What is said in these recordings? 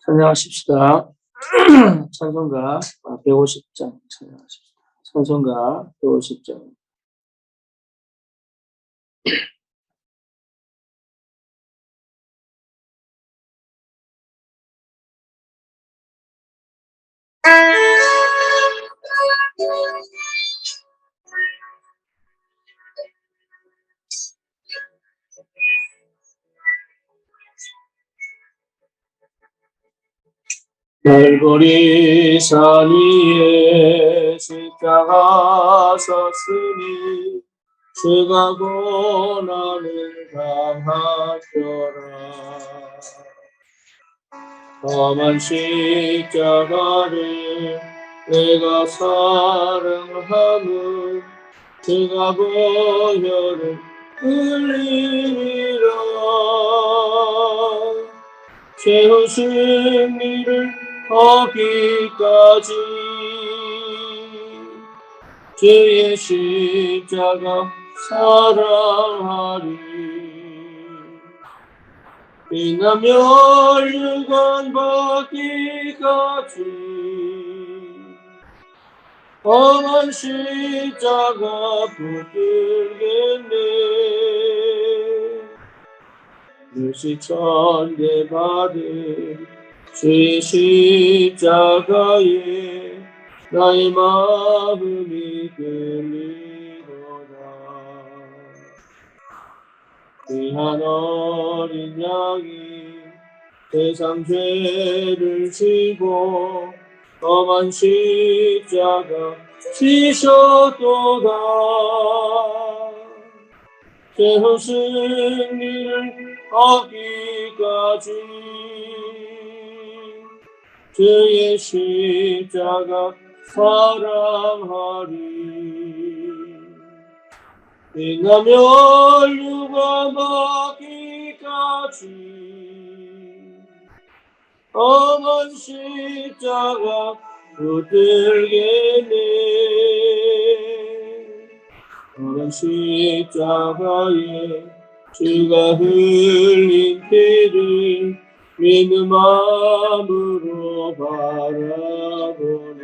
찬양하십시다. 찬송가 150장 찬양하십시다. 찬송가 150장. 갈보리 산 위에 십자가 섰으니 주가 고난을 당하셔라. 험한 십자가를 내가 사랑함은 주가 보혈을 흘리리라. 최후 승리를 얻기까지 주의 십자가 사랑하리. 빛나며 유관 받기까지 험한 십자가 붙들겠네. 늘시 천대 받은 주의 십자가에 나의 마음이 끌리도다. 귀한 어린 양이 세상 죄를 지고 험한 십자가 지셨도다. 최후 승리를 얻기까지 주의 십자가 사랑하리. 빛나며 유관 받기까지 험한 십자가 붙들겠네. 험한 십자가에 주가 흘린 피를 믿는 마음으로 바라보니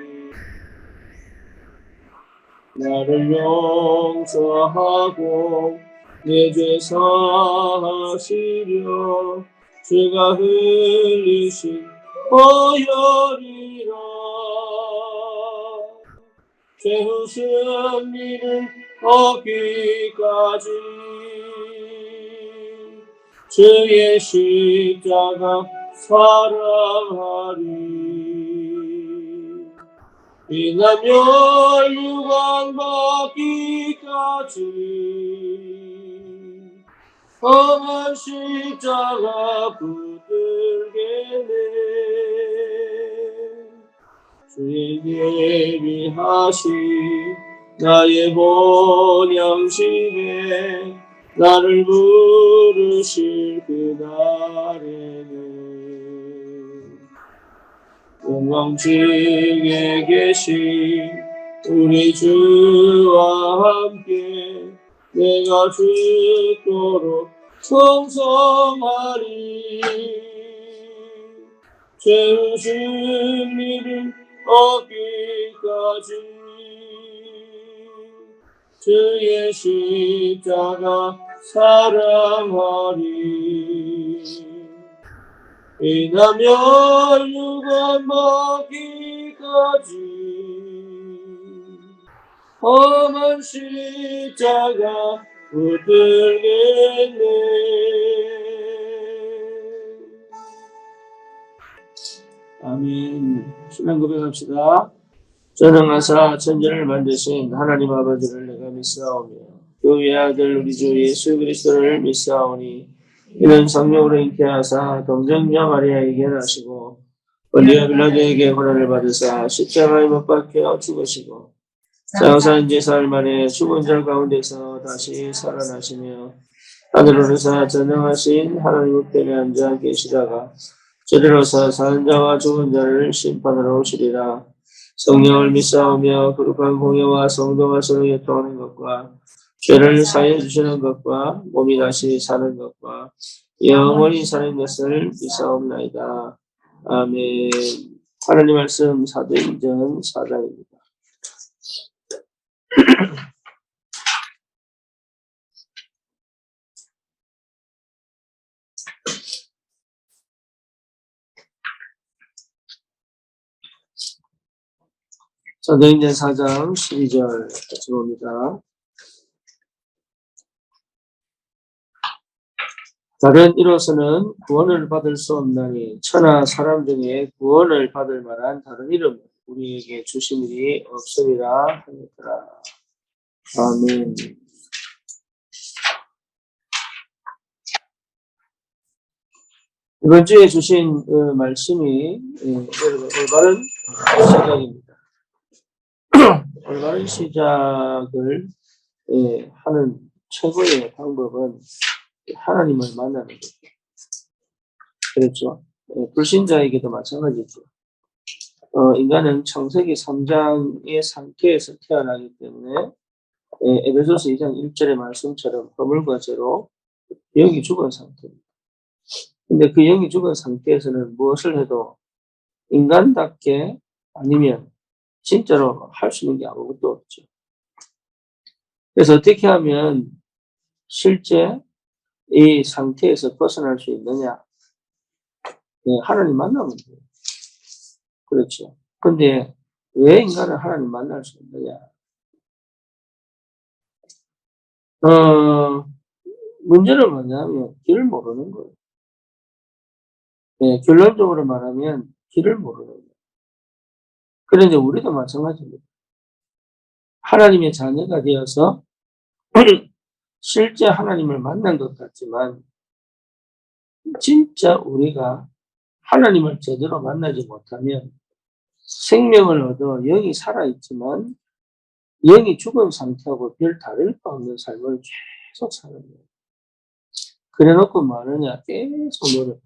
나를 용서하고 내 죄 사하시려 주가 흘리신 보혈이라. 최후 승리를 얻기까지 주의 십자가 사랑하리. 빛나며 유관 받기까지 험한 십자가 붙들겠네. 주의 예비하신 나의 본향심에 나를 부르실 그날에는 영광중에 계신 우리 주와 함께 내가 죽도록 충성하리. 최후 승리를 얻기까지 주의 십자가 사랑하리. 빛나며 유관 받기까지 험한 십자가 붙들겠네. 아멘. 신앙 고백합시다. 전능하사 천지를 만드신 하나님 아버지를 내가 믿사오며 그 외아들 우리 주 예수 그리스도를 믿사오니 이는 성령으로 잉태하사 동정녀 마리아에게 나시고 본디오 빌라도에게 고난을 받으사 십자가에 못 박혀 죽으시고 장사한 지 사흘 만에 죽은 자 가운데서 다시 살아나시며 하늘로 오르사 전능하신 하나님 우편에 앉아 계시다가 저리로서 사는 자와 죽은 자를 심판하러 오시리라. 성령을 믿사오며 거룩한 공예와 성도가 서로 교통하는 것과 죄를 사하여 주시는 것과 몸이 다시 사는 것과 영원히 사는 것을 믿사옵나이다. 아멘. 하나님 말씀 사도행전 4장입니다. 사도행전 4장 12절 같이 봅니다. 다른 이로서는 구원을 받을 수 없나니 천하 사람 중에 구원을 받을 만한 다른 이름을 우리에게 주신 일이 없으리라 하니라. 아멘. 이번 주에 주신 말씀이 여러분 올바른 시작입니다. 올바른 시작을 하는 최고의 방법은 하나님을 만나는 거죠. 그렇죠? 불신자에게도 마찬가지죠. 인간은 창세기 3장의 상태에서 태어나기 때문에 에베소서 2장 1절의 말씀처럼 허물과 죄로 영이 죽은 상태입니다. 근데 그 영이 죽은 상태에서는 무엇을 해도 인간답게 아니면 진짜로 할 수 있는 게 아무것도 없죠. 그래서 어떻게 하면 실제 이 상태에서 벗어날 수 있느냐? 하나님 만나면 돼요. 그렇죠. 근데 왜 인간은 하나님 만날 수 있느냐? 문제는 뭐냐면 길을 모르는 거예요. 결론적으로 말하면 길을 모르는 거예요. 그런데 우리도 마찬가지입니다. 하나님의 자녀가 되어서 실제 하나님을 만난 것 같지만 진짜 우리가 하나님을 제대로 만나지 못하면 생명을 얻어 영이 살아있지만 영이 죽은 상태하고 별 다를 바 없는 삶을 계속 사는 거예요. 그래 놓고 뭐 하느냐? 계속 노력.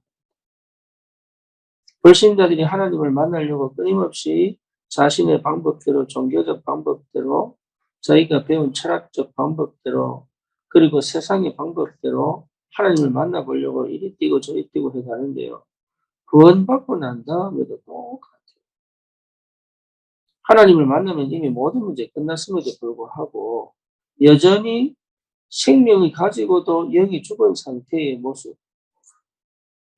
불신자들이 하나님을 만나려고 끊임없이 자신의 방법대로, 종교적 방법대로, 자기가 배운 철학적 방법대로, 그리고 세상의 방법대로 하나님을 만나보려고 이리 뛰고 저리 뛰고 해가는데요. 구원받고 난 다음에도 똑같아요. 하나님을 만나면 이미 모든 문제 끝났음에도 불구하고 여전히 생명이 가지고도 영이 죽은 상태의 모습.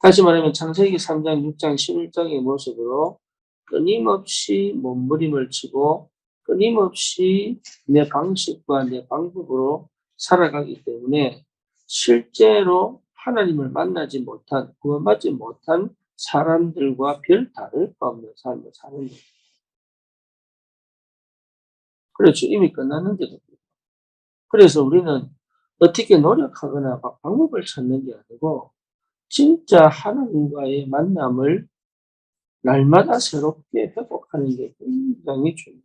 다시 말하면 창세기 3장, 6장, 11장의 모습으로 끊임없이 몸부림을 치고 끊임없이 내 방식과 내 방법으로 살아가기 때문에 실제로 하나님을 만나지 못한, 구원받지 못한 사람들과 별 다를 바 없는 삶을 사는 거예요. 그렇죠. 이미 끝났는데도. 그래서 우리는 어떻게 노력하거나 방법을 찾는 게 아니고 진짜 하나님과의 만남을 날마다 새롭게 회복하는 게 굉장히 중요해요.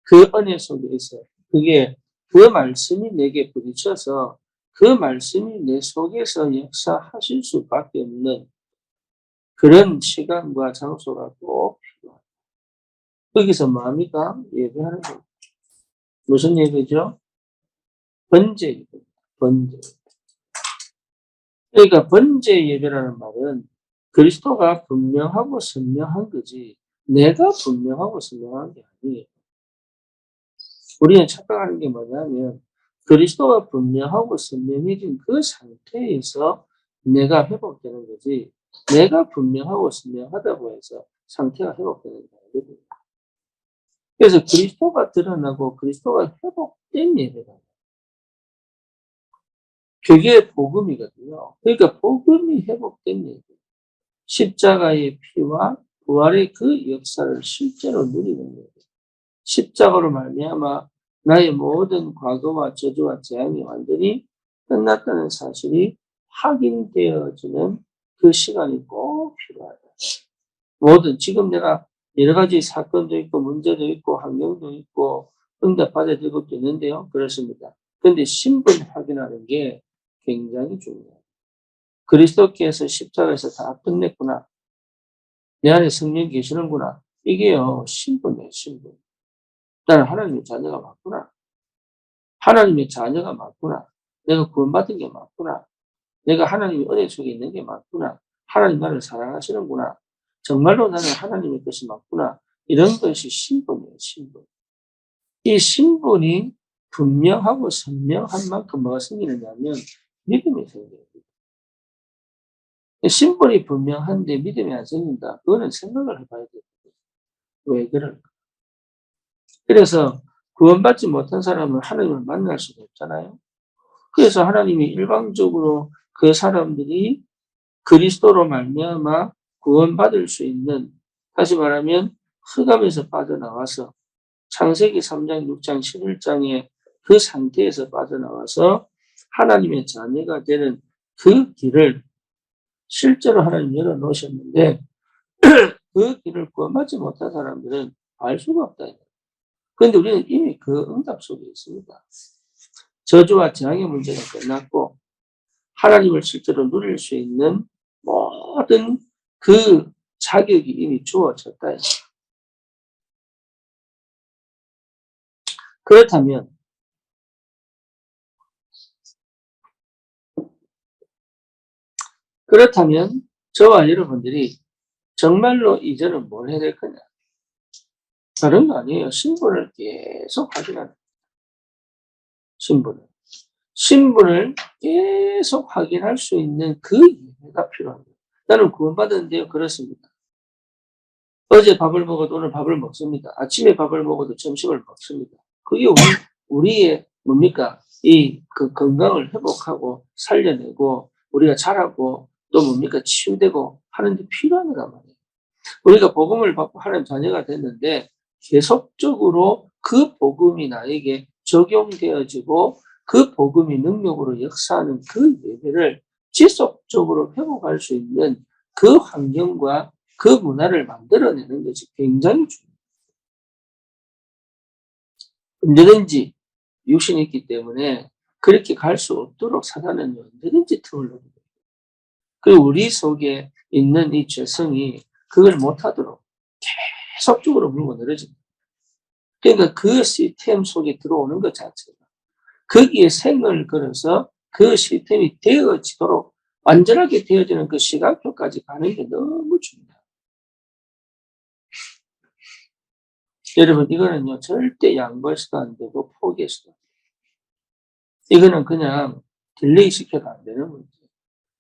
그 은혜 속에서 그게 그 말씀이 내게 부딪혀서 그 말씀이 내 속에서 역사하실 수밖에 없는 그런 시간과 장소가 꼭 필요합니다. 거기서 마음이가 예배하는 겁니다. 무슨 예배죠? 번제 예배입니다. 번제. 그러니까 번제 예배라는 말은 그리스도가 분명하고 선명한 거지 내가 분명하고 선명한 게 아니에요. 우리는 착각하는 게 뭐냐면 그리스도가 분명하고 선명해진 그 상태에서 내가 회복되는 거지 내가 분명하고 선명하다고 해서 상태가 회복되는 게 아니거든요. 그래서 그리스도가 드러나고 그리스도가 회복된 예배다. 그게 복음이거든요. 그러니까 복음이 회복된 예배. 십자가의 피와 부활의 그 역사를 실제로 누리는 예배. 십자가로 말미암아 나의 모든 과거와 저주와 재앙이 완전히 끝났다는 사실이 확인되어지는 그 시간이 꼭 필요하다. 모든 지금 내가 여러 가지 사건도 있고 문제도 있고 환경도 있고 응답받아야 될 것도 있는데요. 그렇습니다. 그런데 신분 확인하는 게 굉장히 중요해요. 그리스도께서 십자가에서 다 끝냈구나. 내 안에 성령 계시는구나. 이게요. 신분이에요. 신분. 나는 하나님의 자녀가 맞구나. 하나님의 자녀가 맞구나. 내가 구원받은 게 맞구나. 내가 하나님의 은혜 속에 있는 게 맞구나. 하나님 나를 사랑하시는구나. 정말로 나는 하나님의 뜻이 맞구나. 이런 것이 신분이에요, 신분. 이 신분이 분명하고 선명한 만큼 뭐가 생기느냐면 믿음이 생겨요. 신분이 분명한데 믿음이 안 생긴다. 그거는 생각을 해봐야 돼요. 왜 그럴까? 그래서 구원받지 못한 사람은 하나님을 만날 수가 없잖아요. 그래서 하나님이 일방적으로 그 사람들이 그리스도로 말미암아 구원받을 수 있는, 다시 말하면 흑암에서 빠져나와서 창세기 3장, 6장, 11장의 그 상태에서 빠져나와서 하나님의 자녀가 되는 그 길을 실제로 하나님 열어놓으셨는데 그 길을 구원받지 못한 사람들은 알 수가 없다. 그런데 우리는 이미 그 응답 속에 있습니다. 저주와 재앙의 문제가 끝났고 하나님을 실제로 누릴 수 있는 모든 그 자격이 이미 주어졌다. 그렇다면 저와 여러분들이 정말로 이제는 뭘 해야 될 거냐? 다른 거 아니에요. 신분을 계속 확인하는 신분을. 신분을 계속 확인할 수 있는 그 이해가 필요합니다. 나는 구원받았는데요. 그렇습니다. 어제 밥을 먹어도 오늘 밥을 먹습니다. 아침에 밥을 먹어도 점심을 먹습니다. 그게 우리의 뭡니까? 그 건강을 회복하고 살려내고 우리가 자라고 또 뭡니까? 치유되고 하는데 필요한 거란 말이에요. 우리가 복음을 받고 하나님 자녀가 됐는데 계속적으로 그 복음이 나에게 적용되어지고 그 복음이 능력으로 역사하는 그 예배를 지속적으로 회복할 수 있는 그 환경과 그 문화를 만들어내는 것이 굉장히 중요해요. 언제든지 육신이 있기 때문에 그렇게 갈 수 없도록 사단은 언제든지 틈을 노립니다. 그리고 우리 속에 있는 이 죄성이 그걸 못하도록 계속적으로 물고 늘어집니다. 그러니까 그 시스템 속에 들어오는 것 자체가 거기에 생을 걸어서 그 시스템이 되어지도록 완전하게 되어지는 그 시간표까지 가는 게 너무 중요해요. 여러분 이거는요 절대 양보해서도 안 되고 포기해서도 안 돼요. 이거는 그냥 딜레이 시켜도 안 되는 문제예요.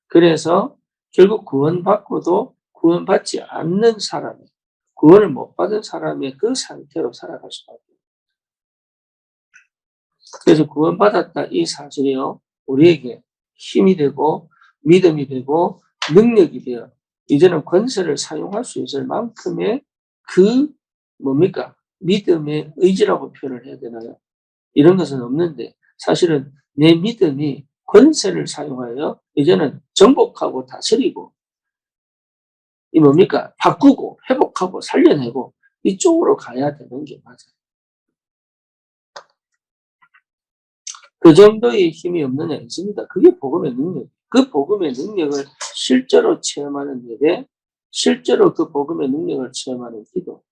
그래서 결국 구원받고도 구원받지 않는 사람이 구원을 못 받은 사람의 그 상태로 살아갈 수밖에 없어요. 그래서 구원받았다 이 사실이요 우리에게 힘이 되고 믿음이 되고 능력이 되어 이제는 권세를 사용할 수 있을 만큼의 그 뭡니까? 믿음의 의지라고 표현을 해야 되나요? 이런 것은 없는데 사실은 내 믿음이 권세를 사용하여 이제는 정복하고 다스리고 이 뭡니까? 바꾸고 회복하고 살려내고 이쪽으로 가야 되는 게 맞아요. 그 정도의 힘이 없느냐 있습니다. 그게 복음의 능력. 그 복음의 능력을 실제로 체험하는 예배, 실제로 그 복음의 능력을 체험하는 기도.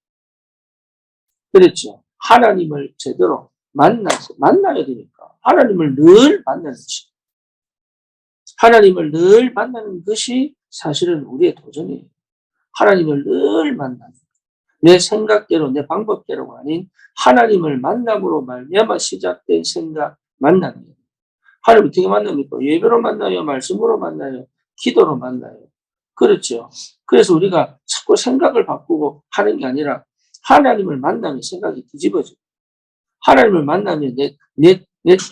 그렇죠. 하나님을 제대로 만나야 되니까. 하나님을 늘 만나는 것. 하나님을 늘 만나는 것이 사실은 우리의 도전이에요. 하나님을 늘 만나는 내 생각대로 내 방법대로가 아닌 하나님을 만남으로 말미암아 시작된 생각 만남이에요. 하나님 어떻게 만납니까? 예배로 만나요? 말씀으로 만나요? 기도로 만나요? 그렇죠. 그래서 우리가 자꾸 생각을 바꾸고 하는 게 아니라 하나님을 만나면 생각이 뒤집어져요. 하나님을 만나면 내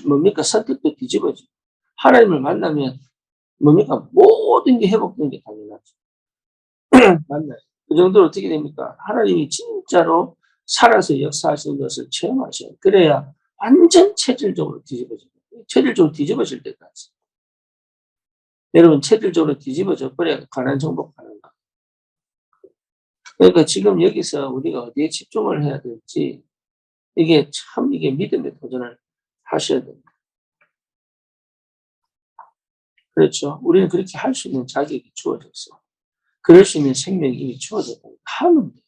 뭡니까? 선택도 뒤집어져요. 하나님을 만나면 뭡니까? 모든 게 회복되는 게 당연하죠. 만나요. 그 정도로 어떻게 됩니까? 하나님이 진짜로 살아서 역사하시는 것을 체험하셔요. 그래야 완전 체질적으로 뒤집어져요. 체질적으로 뒤집어질 때까지. 여러분 체질적으로 뒤집어져 버려야 가난 정복하는 거. 그러니까 지금 여기서 우리가 어디에 집중을 해야 될지 이게 믿음의 도전을 하셔야 됩니다. 그렇죠. 우리는 그렇게 할 수 있는 자격이 주어졌어. 그럴 수 있는 생명이 이미 주어졌다. 하면 돼요.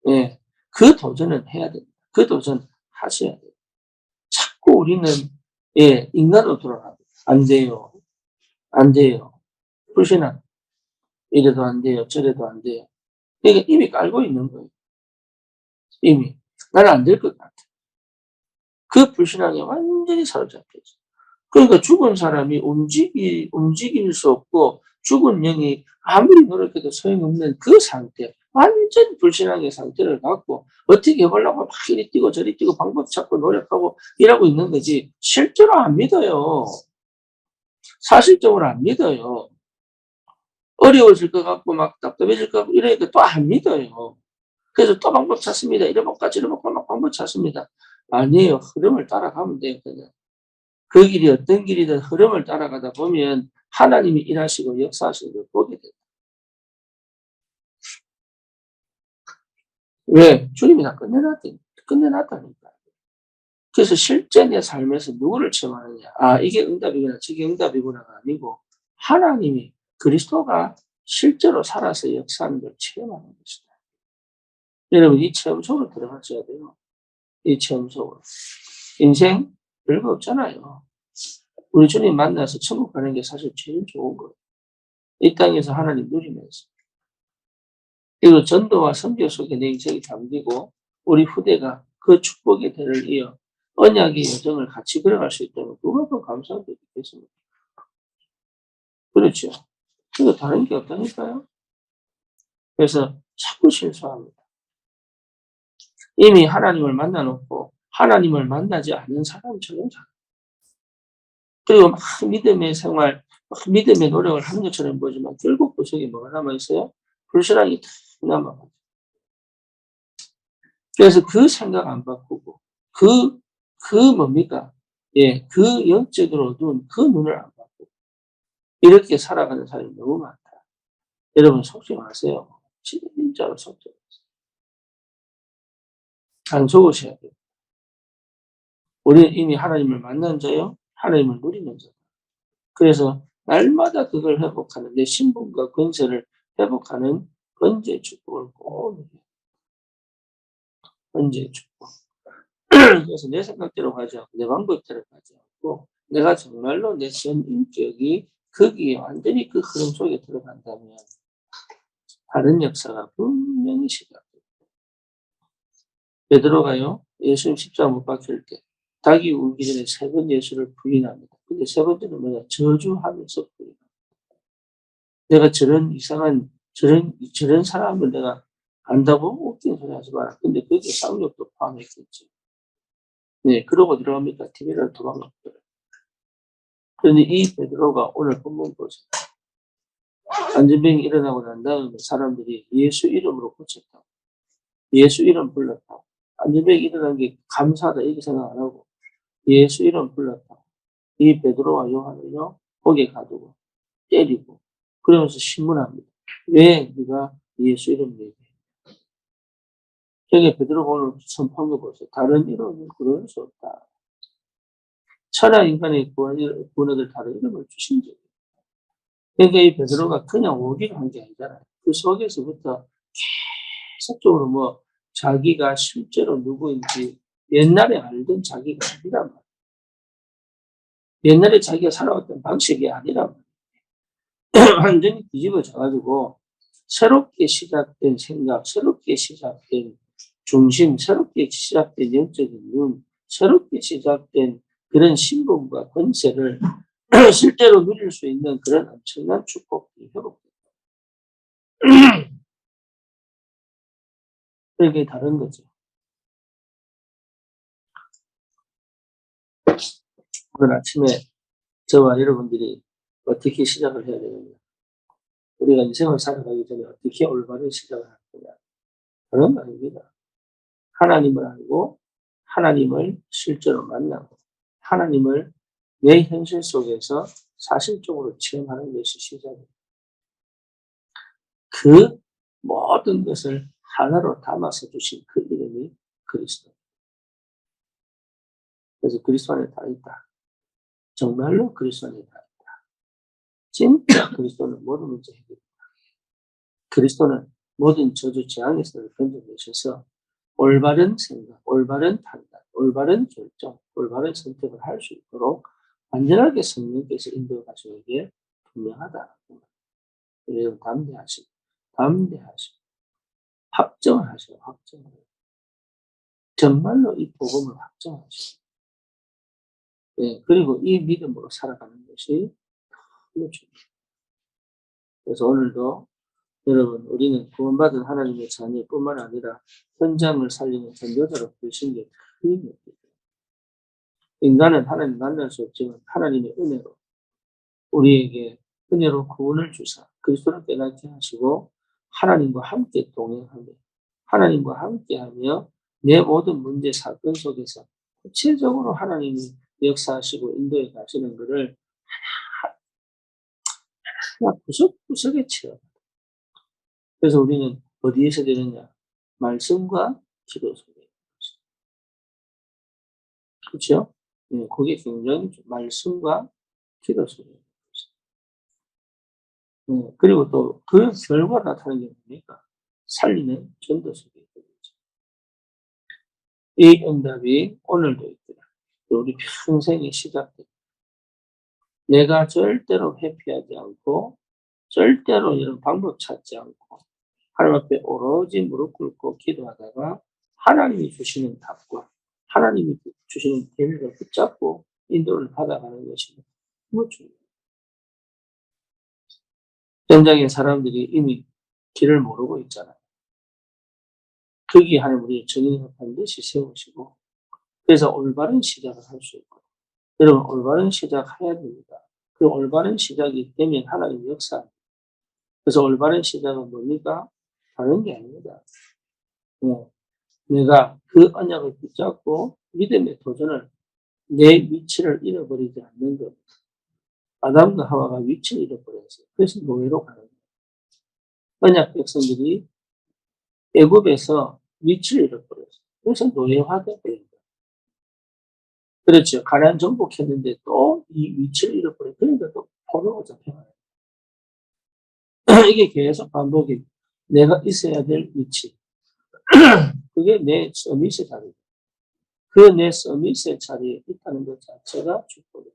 예. 그 도전은 해야 됩니다. 그 도전 하셔야 돼요. 자꾸 우리는 인간으로 돌아갑니다. 안 돼요. 안 돼요. 불신앙. 이래도 안 돼요. 저래도 안 돼요. 그러니까 이미 깔고 있는 거예요. 이미. 나는 안 될 것 같아. 그 불신앙에 완전히 사로잡혀 있어요. 그러니까 죽은 사람이 움직일 수 없고 죽은 영이 아무리 노력해도 소용없는 그 상태, 완전 불신앙의 상태를 갖고 어떻게 해보려고 막 이리 뛰고 저리 뛰고 방법 찾고 노력하고 이러고 있는 거지 실제로 안 믿어요. 사실적으로 안 믿어요. 어려워질 것 같고 막 답답해질 것 같고 이러니까 또 안 믿어요. 그래서 또 방법 찾습니다. 이래볼까 저래볼까 막 방법 찾습니다. 아니에요. 흐름을 따라가면 돼요. 그냥. 그 길이 어떤 길이든 흐름을 따라가다 보면 하나님이 일하시고 역사하시는 걸 보게 돼요. 왜? 주님이 다 끝내놨다니까. 그래서 실제 내 삶에서 누구를 체험하느냐. 아, 이게 응답이구나, 저게 응답이구나가 아니고 하나님이 그리스도가 실제로 살아서 역사하는 걸 체험하는 것이다. 여러분, 이 체험 속으로 들어가셔야 돼요. 이 체험 속으로. 인생 별거 없잖아요. 우리 주님 만나서 천국 가는 게 사실 제일 좋은 거예요. 이 땅에서 하나님 누리면서. 그리고 전도와 선교 속에 내 인생이 담기고 우리 후대가 그 축복의 대를 이어 언약의 여정을 같이 걸어갈 수 있다면 그만큼 감사한 게 있겠습니까? 그렇죠. 그거 다른 게 없다니까요. 그래서 자꾸 실수합니다. 이미 하나님을 만나놓고 하나님을 만나지 않는 사람처럼 살아요. 그리고 막 믿음의 생활, 막 믿음의 노력을 하는 것처럼 보지만 결국 그 속에 뭐가 남아있어요? 불신앙이 다 남아가요. 그래서 그 생각 안 바꾸고 그 뭡니까? 예, 그 영적으로 그 눈을 안 바꾸고 이렇게 살아가는 사람이 너무 많다. 여러분 속지 마세요. 진짜로 속지 마세요. 안 속으셔야 돼요. 우리는 이미 하나님을 만난 자요, 하나님을 누리는 자. 그래서 날마다 그걸 회복하는 내 신분과 권세를 회복하는 번제의 축복을 꼭 누려요. 번제의 축복. 그래서 내 생각대로 가지 않고 내 방법대로 가지 않고 내가 정말로 내 전 인격이 거기에 완전히 그 흐름 속에 들어간다면 다른 역사가 분명히 시작돼요. 베드로가요, 예수님 십자가 못 박힐 때 닭이 울기 전에 3번 예수를 부인합니다. 근데 3번째는 뭐냐? 저주하면서 부인합니다. 내가 저런 이상한 저런 사람을 내가 안다고 웃긴 소리 하지 마라. 근데 거기에 쌍욕도 포함했겠지. 네, 그러고 들어갑니까? TV를 도망갔더라. 그런데 이 베드로가 오늘 본문 보세요. 안전병이 일어나고 난 다음에 사람들이 예수 이름으로 고쳤다고. 예수 이름 불렀다고. 안전병이 일어난 게 감사하다 이렇게 생각 안 하고 예수 이름 불렀다고. 이 베드로와 요한을요 거기에 가두고 때리고 그러면서 신문합니다. 왜 네가 예수 이름 얘기해? 저게 베드로가 오늘 선포한 거 보세요. 다른 이름은 그럴 수 없다. 천하 인간의 구원을 다른 이름을 주신 적이에요. 그러니까 이 베드로가 그냥 오기로 한 게 아니잖아요. 그 속에서부터 계속적으로 뭐 자기가 실제로 누구인지 옛날에 알던 자기가 아니란 말이에요. 옛날에 자기가 살아왔던 방식이 아니란 말이에요. 완전히 뒤집어져가지고 새롭게 시작된 생각, 새롭게 시작된 중심, 새롭게 시작된 영적인 눈, 새롭게 시작된 그런 신분과 권세를 실제로 누릴 수 있는 그런 엄청난 축복이 회복돼요. 그게 다른 거죠. 오늘 아침에 저와 여러분들이 어떻게 시작을 해야 되느냐. 우리가 인생을 살아가기 전에 어떻게 올바른 시작을 할 거냐. 그런 거 아닙니다. 하나님을 알고 하나님을 실제로 만나고 하나님을 내 현실 속에서 사실적으로 체험하는 것이 시작입니다. 그 모든 것을 하나로 담아서 주신 그 이름이 그리스도. 그래서 그리스도 안에 다 있다. 정말로 그리스도 안에 다 있다. 진짜 그리스도는 모든 문제 해결입니다. 그리스도는 모든 저주 재앙에서 건져내셔서 올바른 생각, 올바른 판단, 올바른 결정, 올바른 선택을 할 수 있도록 완전하게 성령께서 인도해 가시는 게 분명하다. 그래서 담대하시고 확정을 하셔요. 확정을. 정말로 이 복음을 확정하시고, 예, 그리고 이 믿음으로 살아가는 것이 너무 중요해요. 그래서 오늘도 여러분, 우리는 구원받은 하나님의 자녀뿐만 아니라 현장을 살리는 전도자로 부르신 게 큰 힘입니다. 인간은 하나님 만날 수 없지만 하나님의 은혜로 우리에게 은혜로 구원을 주사 그리스도를 깨닫게 하시고 하나님과 함께 동행하며 하나님과 함께하며 내 모든 문제 사건 속에서 구체적으로 하나님이 역사하시고 인도해 가시는 것을 하나 구석구석에 채워. 그래서 우리는 어디에서 되느냐? 말씀과 기도 속에. 그렇죠? 네, 그게 굉장히 말씀과 기도 속에. 네, 그리고 또 그 결과 나타나는 게 뭡니까? 살리는 전도 속에 있거든요. 이 응답이 오늘도 있더라. 우리 평생의 시작돼. 내가 절대로 회피하지 않고 절대로 이런 방법 찾지 않고 하나님 앞에 오로지 무릎 꿇고 기도하다가 하나님이 주시는 답과 하나님이 주시는 계획을 붙잡고 인도를 받아가는 것이 너무 중요해요. 현장의 사람들이 이미 길을 모르고 있잖아요. 거기에 하나님 우리 정인을 반드시 세우시고 그래서 올바른 시작을 할 수 있고 여러분 올바른 시작해야 됩니다. 그 올바른 시작이 되면 하나님 역사. 그래서 올바른 시작은 뭡니까? 다른 게 아닙니다. 내가 그 언약을 붙잡고 믿음의 도전을 내 위치를 잃어버리지 않는 것. 아담과 하와가 위치를 잃어버렸어요. 그래서 노예로 가는 거예요. 언약 백성들이 애굽에서 위치를 잃어버렸어요. 그래서 노예화돼 버린 거예요. 그렇죠. 가나안 정복했는데 또 이 위치를 잃어버려요. 그러니까 또 포로가 잡혀가요. 이게 계속 반복이. 내가 있어야 될 위치. 그게 내 서밋의 자리. 그 내 서밋의 자리에 있다는 것 자체가 축복이에요.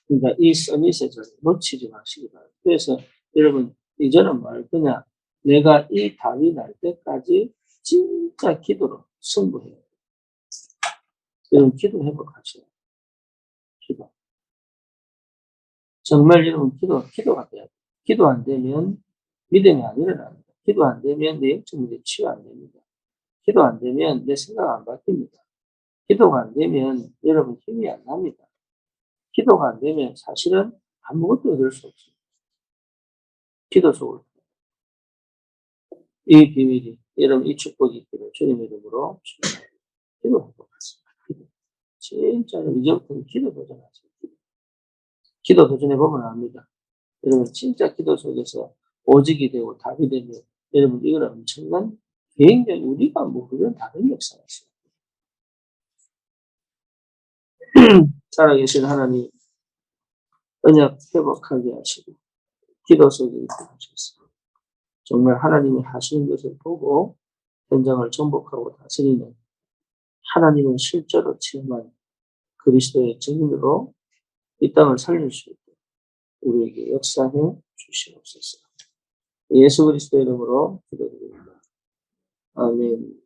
그러니까 이 서밋의 자리 놓치지 마시기 바랍니다. 그래서 여러분 이제는 말 그냥 내가 이 답이 날 때까지 진짜 기도로 승부해요. 여러분 기도 회복하세요. 기도. 정말 여러분 기도가 돼야 돼요. 기도 안 되면 믿음이 안 일어납니다. 기도 안 되면 내 영적 문제 치유 안 됩니다. 기도 안 되면 내 생각 안 바뀝니다. 기도가 안 되면 여러분 힘이 안 납니다. 기도가 안 되면 사실은 아무것도 얻을 수 없습니다. 기도 속으로. 이 비밀이, 여러분 이 축복이 있기를 주님의 이름으로 축복합니다. 기도하도록 하겠습니다. 기도. 진짜로 이제부터는 기도 도전하세요. 기도 도전해보면 압니다. 여러분 진짜 기도 속에서 오직이 되고 답이 되면 여러분 이건 엄청난 굉장히 우리가 모르는 다른 역사가 있어요. 살아계신 하나님 언약 회복하게 하시고 기도 속에 있게 하셨습니다. 정말 하나님이 하시는 것을 보고 현장을 정복하고 다스리는 하나님을 실제로 체험한 그리스도의 증인으로 이 땅을 살릴 수 있도록 우리에게 역사해 주시옵소서. 예수 그리스도의 이름으로 기도드립니다. 아멘.